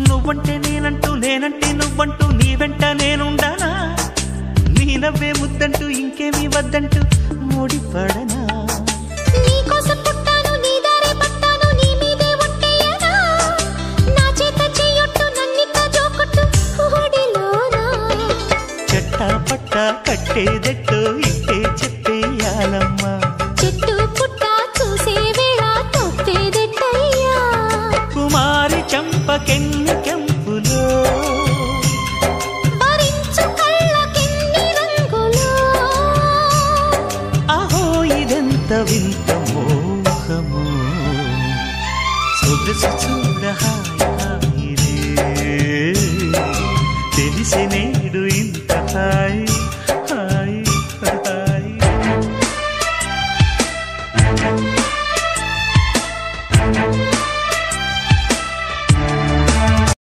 నువ్వంటే నేనంటూ నేనంటే నువ్వంటూ నీ వెంట నేనుండానా నీ నవ్వే ముద్దంటూ ఇంకేమీ వద్దంటూ ముడిపడనా నీకోసం పుట్టాను నీ దారే పట్టాను నీ మీదే ఒట్టేయనా నా చేత చెయ్యొట్టు నన్నిక్క జోకొట్టు ఓడిలోనా చెట్టా పట్టా కట్టేదెట్టో ఇంటే చెప్పేయాలమ్మా చెట్టు పుట్ట చూసే వేళ తొప్పేదెట్టయ్యా కుమారి చంపకెన్ని కెంపులో భరించు కళ్ళకెన్ని రంగులో అహో ఇదెంత వింత మోహము సొగసు చూడ హాయిరే తెలిసి నేడు ఇంత హాయి